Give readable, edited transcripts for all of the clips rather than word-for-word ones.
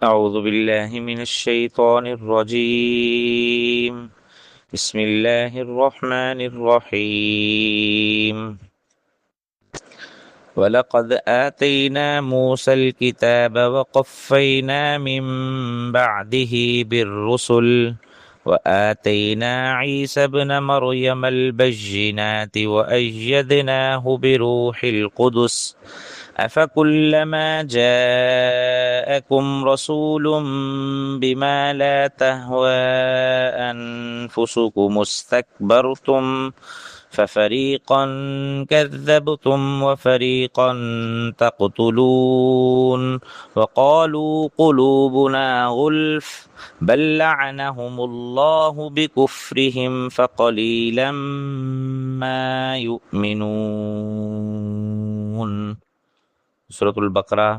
أعوذ بالله من الشيطان الرجيم. بسم الله الرحمن الرحيم. ولقد آتينا موسى الكتاب وقفينا من بعده بالرسل وآتينا عيسى ابن مريم البينات وأيدناه بروح القدس أفكلما جاءكم رسول بما لا تهوى أنفسكم استكبرتم ففريقا كذبتم وفريقا تقتلون وقالوا قلوبنا غلف بل لعنهم الله بكفرهم فقليلا ما يؤمنون. سورۃ البقرہ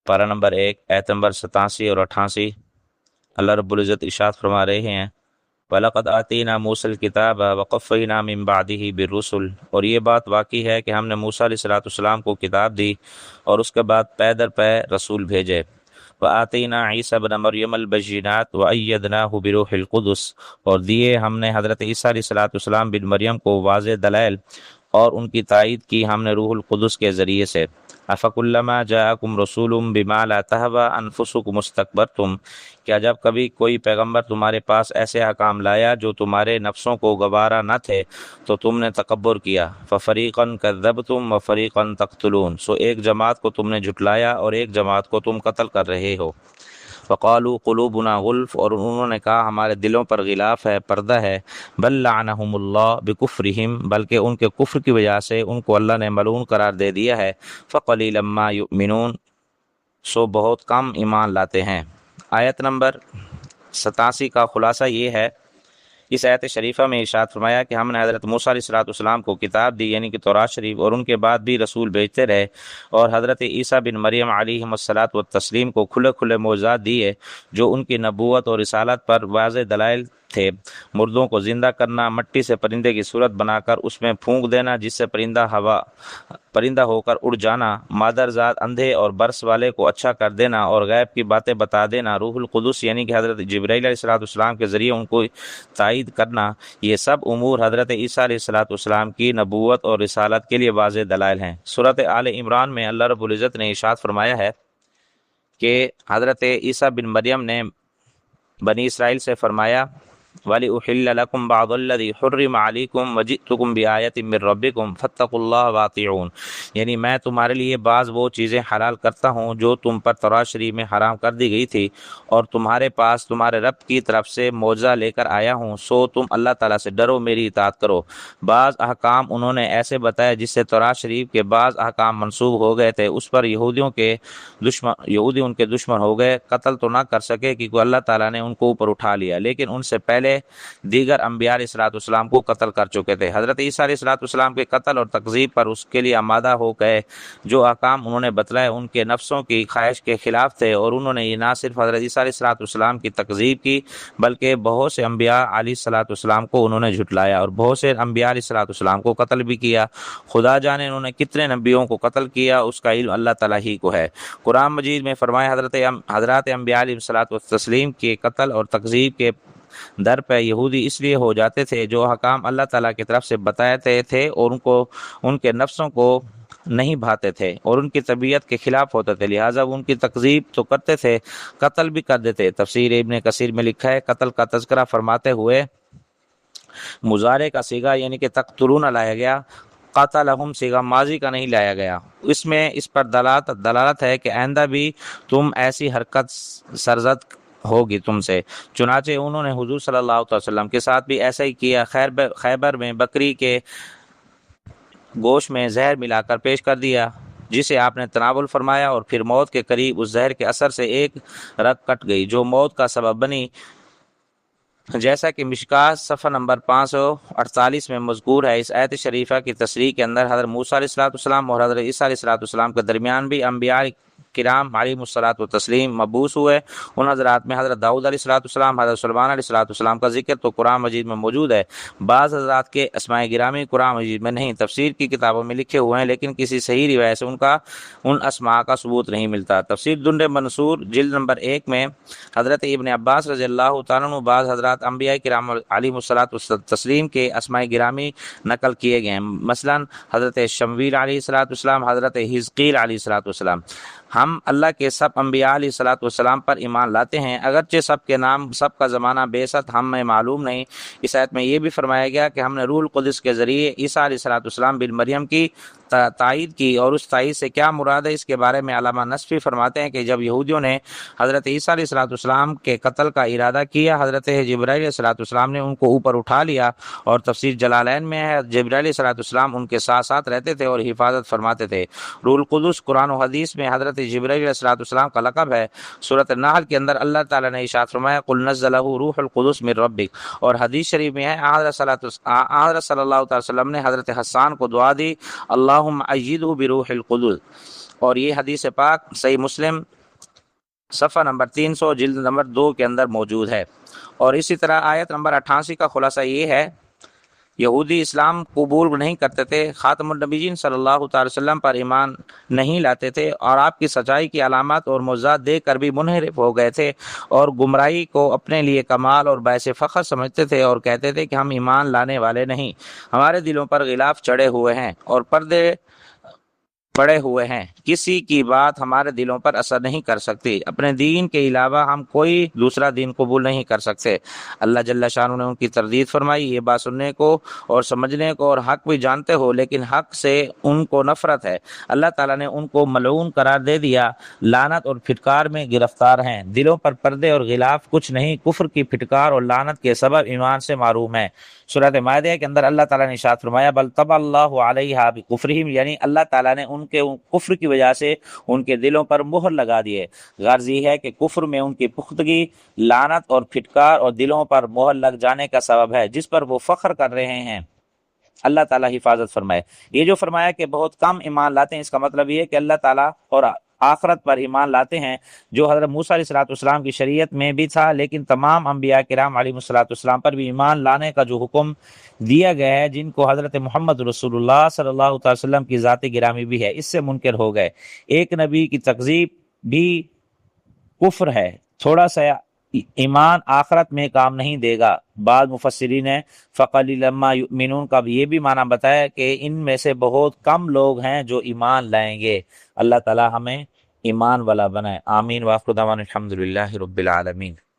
پارہ نمبر 1 آیت نمبر 87 اور 88. اللہ رب العزت ارشاد فرما رہے ہیں وَلَقَدْ آتَيْنَا مُوسَى الْكِتَابَ وَقَفَّيْنَا مِن بَعْدِهِ بِالرُّسُلِ، اور یہ بات واقعی ہے کہ ہم نے موسیٰ علیہ السلام کو کتاب دی اور اس کے بعد پے در پے رسول بھیجے. وَآتَيْنَا عِيسَى ابْنَ مَرْيَمَ الْبَيِّنَاتِ وَأَيَّدْنَاهُ بِرُوحِ الْقُدُسِ، اور دیے ہم نے حضرت عیسیٰ علیہ السلام بن مریم کو واضح دلائل اور ان کی تائید کی ہم نے روح القدس کے ذریعے سے. افکلما جاءکم رسول بما لا تهوى انفسکم استکبرتم، کیا جب کبھی کوئی پیغمبر تمہارے پاس ایسے احکام لایا جو تمہارے نفسوں کو گوارا نہ تھے تو تم نے تکبر کیا. ففریقا کذبتم وفریقا تقتلون، سو ایک جماعت کو تم نے جھٹلایا اور ایک جماعت کو تم قتل کر رہے ہو. وقالوا قلوبنا غلف، اور انہوں نے کہا ہمارے دلوں پر غلاف ہے، پردہ ہے. بل لعنہم اللہ بکفرہم، بلکہ ان کے کفر کی وجہ سے ان کو اللہ نے ملعون قرار دے دیا ہے. فقلیلا ما یؤمنون، سو بہت کم ایمان لاتے ہیں. آیت نمبر 87 کا خلاصہ یہ ہے، اس آیت شریفہ میں ارشاد فرمایا کہ ہم نے حضرت موسیٰ علیہ السلام کو کتاب دی، یعنی کہ تورات شریف، اور ان کے بعد بھی رسول بھیجتے رہے، اور حضرت عیسیٰ بن مریم علیہ الصلاۃ والتسلیم کو کھلے کھلے معجزات دیے جو ان کی نبوت اور رسالت پر واضح دلائل تھے. مردوں کو زندہ کرنا، مٹی سے پرندے کی صورت بنا کر اس میں پھونک دینا جس سے پرندہ ہو کر اڑ جانا، مادر ذات اندھے اور برس والے کو اچھا کر دینا اور غیب کی باتیں بتا دینا، روح القدس یعنی کہ حضرت جبرائیل علیہ السلام کے ذریعے ان کو تائید کرنا، یہ سب امور حضرت عیسیٰ علیہ السلام کی نبوت اور رسالت کے لیے واضح دلائل ہیں. سورۃ آل عمران میں اللہ رب العزت نے ارشاد فرمایا ہے کہ حضرت عیسیٰ بن مریم نے بنی اسرائیل سے فرمایا وَلِأُحِلَّ لَكُمْ بَعْضَ الَّذِي حُرِّمَ عَلَيْكُمْ وَجِئْتُكُمْ بِآيَةٍ مِّن رَّبِّكُمْ فَاتَّقُوا اللَّهَ وَأَطِيعُونِ، یعنی میں تمہارے لیے بعض وہ چیزیں حلال کرتا ہوں جو تم پر تورات شریف میں حرام کر دی گئی تھی، اور تمہارے پاس تمہارے رب کی طرف سے معجزہ لے کر آیا ہوں، سو تم اللہ تعالیٰ سے ڈرو، میری اطاعت کرو. بعض احکام انہوں نے ایسے بتائے جس سے تورات شریف کے بعض احکام منسوخ ہو گئے تھے، اس پر یہودی ان کے دشمن ہو گئے. قتل تو نہ کر سکے کیونکہ اللہ تعالیٰ نے ان کو اوپر اٹھا لیا، لیکن ان سے پہلے دیگر انبیاء علیہ السلام کو قتل کر چکے تھے. حضرت عیسیٰ علیہ السلام کے قتل اور تکذیب پر اس کے لیے آمادہ ہو گئے. جو احکام انہوں نے بتلائے ان کے نفسوں کی خواہش کے خلاف تھے، اور انہوں نے یہ نہ صرف حضرت عیسیٰ علیہ السلام کی تکذیب کی بلکہ بہت سے انبیاء علیہ السلام کو انہوں نے جھٹلایا اور بہت سے انبیاء علیہ السلام کو قتل بھی کیا. خدا جانے انہوں نے کتنے نبیوں کو قتل کیا، اس کا علم اللہ تعالیٰ ہی کو ہے. قرآن مجید میں فرمایا حضرات انبیاء علیہ السلام کے قتل اور تکذیب کے در پہ یہودی اس لیے ہو جاتے تھے جو حکام اللہ تعالیٰ کی طرف سے بتاتے تھے اور ان کے نفسوں کو نہیں بھاتے تھے اور ان کی طبیعت کے خلاف ہوتے تھے، لہٰذا ان کی تکذیب تو کرتے تھے، قتل بھی کر دیتے. تفسیر ابن کثیر میں لکھا ہے قتل کا تذکرہ فرماتے ہوئے مضارع کا صیغہ یعنی کہ تقتلون لایا گیا، قاتلہم صیغہ ماضی کا نہیں لایا گیا. اس میں اس پر دلالت ہے کہ آئندہ بھی تم ایسی حرکت سرزد ہوگی تم سے. چنانچہ انہوں نے حضور صلی اللہ علیہ وسلم کے ساتھ بھی ایسا ہی کیا. خیبر میں بکری کے گوشت میں زہر ملا کر پیش کر دیا جسے آپ نے تناول فرمایا، اور پھر موت کے قریب اس زہر کے اثر سے ایک رگ کٹ گئی جو موت کا سبب بنی، جیسا کہ مشکاۃ صفحہ نمبر 548 میں مذکور ہے. اس آیت شریفہ کی تصریح کے اندر حضرت موسیٰ علیہ السلام اور حضرت عیسیٰ علیہ السلام کے درمیان بھی انبیاء کرام علیہ الصلوۃ والتسلیم مبعوث ہوئے، ان حضرات میں حضرت داؤد علیہ الصلوۃ والسلام، حضرت سلیمان علیہ الصلوۃ والسلام کا ذکر تو قرآن مجید میں موجود ہے۔ بعض حضرات کے اسماء گرامی قرآن مجید میں نہیں، تفسیر کی کتابوں میں لکھے ہوئے ہیں، لیکن کسی صحیح روایت سے ان اسماء کا ثبوت نہیں ملتا۔ تفسیر در منصور جلد نمبر 1 میں حضرت ابن عباس رضی اللہ تعالیٰ عنہ بعض حضرات انبیاء کرام علیہ الصلوۃ والتسلیم کے اسماء گرامی نقل کیے گئے ہیں، مثلا حضرت شمویل علیہ الصلوۃ والسلام، حضرت حزقیل علیہ الصلوۃ والسلام۔ ہم اللہ کے سب انبیاء علیہ الصلوۃ والسلام پر ایمان لاتے ہیں، اگرچہ سب کے نام، سب کا زمانہ بعثت ہمیں معلوم نہیں۔ اس آیت میں یہ بھی فرمایا گیا کہ ہم نے روح القدس کے ذریعے عیسیٰ علیہ الصلوۃ والسلام بن مریم کی تائید کی، اور اس تائید سے کیا مراد ہے، اس کے بارے میں علامہ نصفی فرماتے ہیں کہ جب یہودیوں نے حضرت عیسیٰ علیہ الصلوۃ والسلام کے قتل کا ارادہ کیا، حضرت جبرائیل علیہ الصلوۃ والسلام نے ان کو اوپر اٹھا لیا، اور تفسیر جلالین میں ہے جبرائیل علیہ الصلوۃ والسلام ان کے ساتھ ساتھ رہتے تھے اور حفاظت فرماتے تھے۔ روح القدس قرآن و حدیث میں حضرت جبرائیل علیہ الصلوۃ والسلام کا لقب ہے۔ سورۃ النحل کے اندر اللہ تعالیٰ نے ارشاد فرمایا قل نزلہ روح القدس من ربک، اور حدیث شریف میں ہے حضرت صلی اللہ علیہ وسلم نے حضرت حسان کو دعا دی اللہم ایدہ بروح القدس، اور یہ حدیث پاک صحیح مسلم صفحہ نمبر 300 جلد نمبر 2 کے اندر موجود ہے۔ اور اسی طرح آیت نمبر 88 کا خلاصہ یہ ہے، یہودی اسلام قبول نہیں کرتے تھے، خاتم النبیین صلی اللہ تعالی وسلم پر ایمان نہیں لاتے تھے، اور آپ کی سچائی کی علامات اور معجزات دیکھ کر بھی منحرف ہو گئے تھے، اور گمراہی کو اپنے لیے کمال اور باعث فخر سمجھتے تھے، اور کہتے تھے کہ ہم ایمان لانے والے نہیں، ہمارے دلوں پر غلاف چڑھے ہوئے ہیں اور پردے پڑے ہوئے ہیں، کسی کی بات ہمارے دلوں پر اثر نہیں کر سکتی، اپنے دین کے علاوہ ہم کوئی دوسرا دین قبول نہیں کر سکتے۔ اللہ جل شانہ نے ان کی تردید فرمائی، یہ بات سننے کو اور سمجھنے کو اور حق بھی جانتے ہو، لیکن حق سے ان کو نفرت ہے۔ اللہ تعالیٰ نے ان کو ملعون قرار دے دیا، لعنت اور پھٹکار میں گرفتار ہیں، دلوں پر پردے اور غلاف کچھ نہیں، کفر کی پھٹکار اور لعنت کے سبب ایمان سے محروم ہیں۔ سورۃ مائدہ کے اندر اللہ تعالیٰ نے ارشاد فرمایا بل طبع اللہ علیہا بکفرہم، یعنی اللہ تعالیٰ نے ان کے کفر کی وجہ سے ان کے دلوں پر مہر لگا دیے۔ غرض یہ ہے کہ کفر میں ان کی پختگی لعنت اور پھٹکار اور دلوں پر مہر لگ جانے کا سبب ہے، جس پر وہ فخر کر رہے ہیں۔ اللہ تعالیٰ حفاظت فرمائے۔ یہ جو فرمایا کہ بہت کم ایمان لاتے ہیں، اس کا مطلب یہ ہے کہ اللہ تعالیٰ اور آخرت پر ایمان لاتے ہیں، جو حضرت موسیٰ علیہ الصلوۃ والسلام کی شریعت میں بھی تھا، لیکن تمام انبیاء کرام علیہ الصلوۃ والسلام پر بھی ایمان لانے کا جو حکم دیا گیا ہے، جن کو حضرت محمد رسول اللہ صلی اللہ علیہ وسلم کی ذات گرامی بھی ہے، اس سے منکر ہو گئے۔ ایک نبی کی تکذیب بھی کفر ہے، تھوڑا سا ایمان آخرت میں کام نہیں دے گا۔ بعض مفسرین نے فَقَلِيلًا مَا يُؤْمِنُونَ کا بھی یہ بھی معنی بتایا کہ ان میں سے بہت کم لوگ ہیں جو ایمان لائیں گے۔ اللہ تعالی ہمیں ایمان والا بنائے، آمین۔ وآخر دعوانا الحمدللہ رب العالمین۔